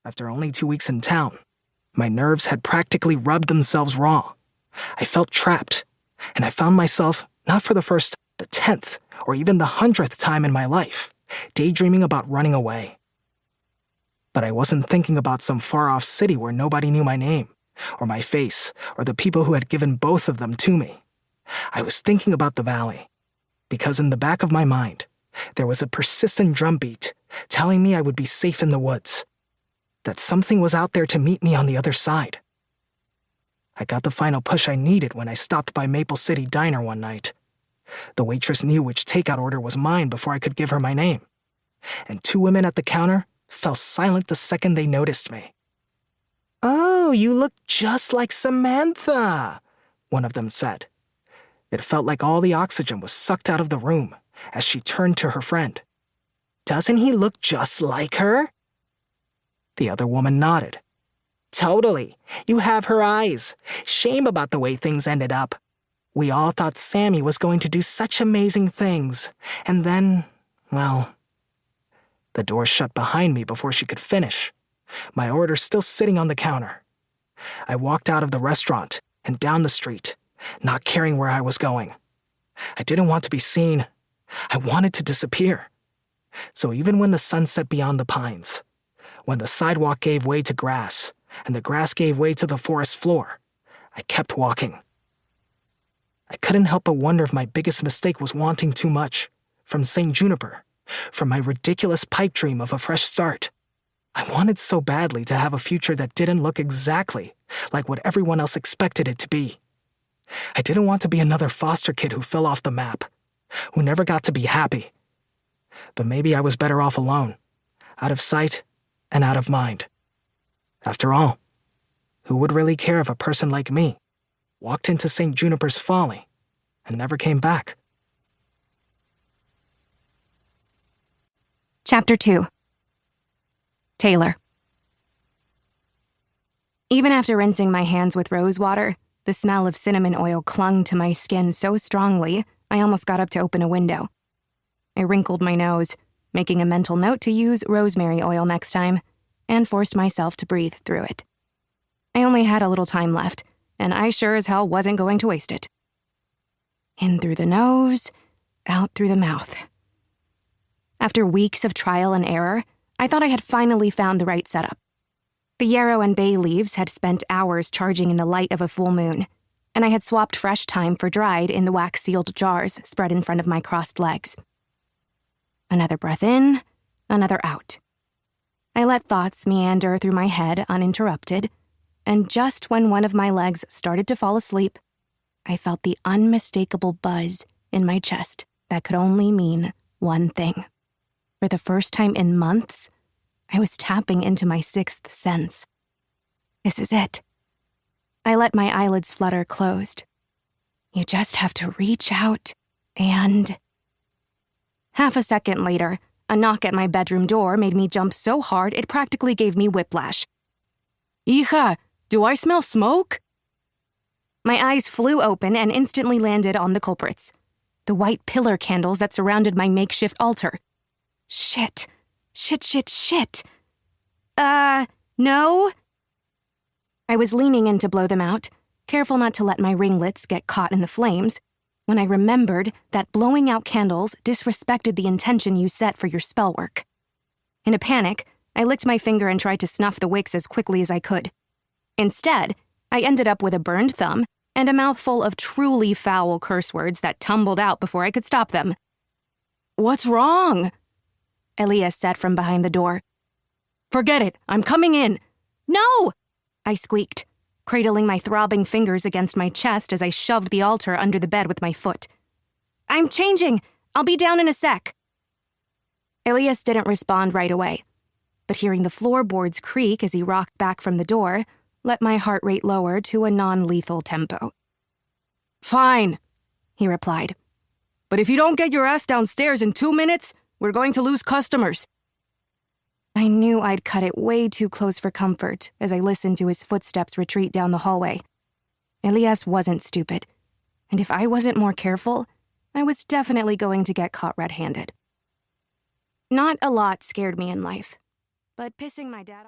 After only 2 weeks in town, my nerves had practically rubbed themselves raw. I felt trapped, and I found myself, not for the first, the 10th, or even the 100th time in my life, daydreaming about running away. But I wasn't thinking about some far-off city where nobody knew my name, or my face, or the people who had given both of them to me. I was thinking about the valley, because in the back of my mind, there was a persistent drumbeat telling me I would be safe in the woods, that something was out there to meet me on the other side. I got the final push I needed when I stopped by Maple City Diner one night. The waitress knew which takeout order was mine before I could give her my name, and 2 women at the counter fell silent the second they noticed me. "Oh, you look just like Samantha," one of them said. It felt like all the oxygen was sucked out of the room as she turned to her friend. "Doesn't he look just like her?" The other woman nodded. "Totally. You have her eyes. Shame about the way things ended up. We all thought Sammy was going to do such amazing things. And then, well..." The door shut behind me before she could finish, my order still sitting on the counter. I walked out of the restaurant and down the street, not caring where I was going. I didn't want to be seen. I wanted to disappear. So even when the sun set beyond the pines, when the sidewalk gave way to grass, and the grass gave way to the forest floor, I kept walking. I couldn't help but wonder if my biggest mistake was wanting too much, from Saint Juniper, from my ridiculous pipe dream of a fresh start. I wanted so badly to have a future that didn't look exactly like what everyone else expected it to be. I didn't want to be another foster kid who fell off the map, who never got to be happy. But maybe I was better off alone, out of sight and out of mind. After all, who would really care if a person like me walked into St. Juniper's Folly and never came back? Chapter 2. Taylor. Even after rinsing my hands with rose water, the smell of cinnamon oil clung to my skin so strongly, I almost got up to open a window. I wrinkled my nose, making a mental note to use rosemary oil next time, and forced myself to breathe through it. I only had a little time left, and I sure as hell wasn't going to waste it. In through the nose, out through the mouth. After weeks of trial and error, I thought I had finally found the right setup. The yarrow and bay leaves had spent hours charging in the light of a full moon, and I had swapped fresh thyme for dried in the wax-sealed jars spread in front of my crossed legs. Another breath in, another out. I let thoughts meander through my head uninterrupted, and just when one of my legs started to fall asleep, I felt the unmistakable buzz in my chest that could only mean one thing. For the first time in months, I was tapping into my 6th sense. This is it. I let my eyelids flutter closed. You just have to reach out and... Half a second later, a knock at my bedroom door made me jump so hard it practically gave me whiplash. "Hija, do I smell smoke?" My eyes flew open and instantly landed on the culprits. The white pillar candles that surrounded my makeshift altar. Shit. No? I was leaning in to blow them out, careful not to let my ringlets get caught in the flames, when I remembered that blowing out candles disrespected the intention you set for your spell work. In a panic, I licked my finger and tried to snuff the wicks as quickly as I could. Instead, I ended up with a burned thumb and a mouthful of truly foul curse words that tumbled out before I could stop them. "What's wrong?" Elias said from behind the door. "Forget it, I'm coming in." "No!" I squeaked, cradling my throbbing fingers against my chest as I shoved the altar under the bed with my foot. "I'm changing. I'll be down in a sec." Elias didn't respond right away, but hearing the floorboards creak as he rocked back from the door let my heart rate lower to a non-lethal tempo. "Fine," he replied. "But if you don't get your ass downstairs in 2 minutes, we're going to lose customers." I knew I'd cut it way too close for comfort as I listened to his footsteps retreat down the hallway. Elias wasn't stupid, and if I wasn't more careful, I was definitely going to get caught red-handed. Not a lot scared me in life, but pissing my dad off...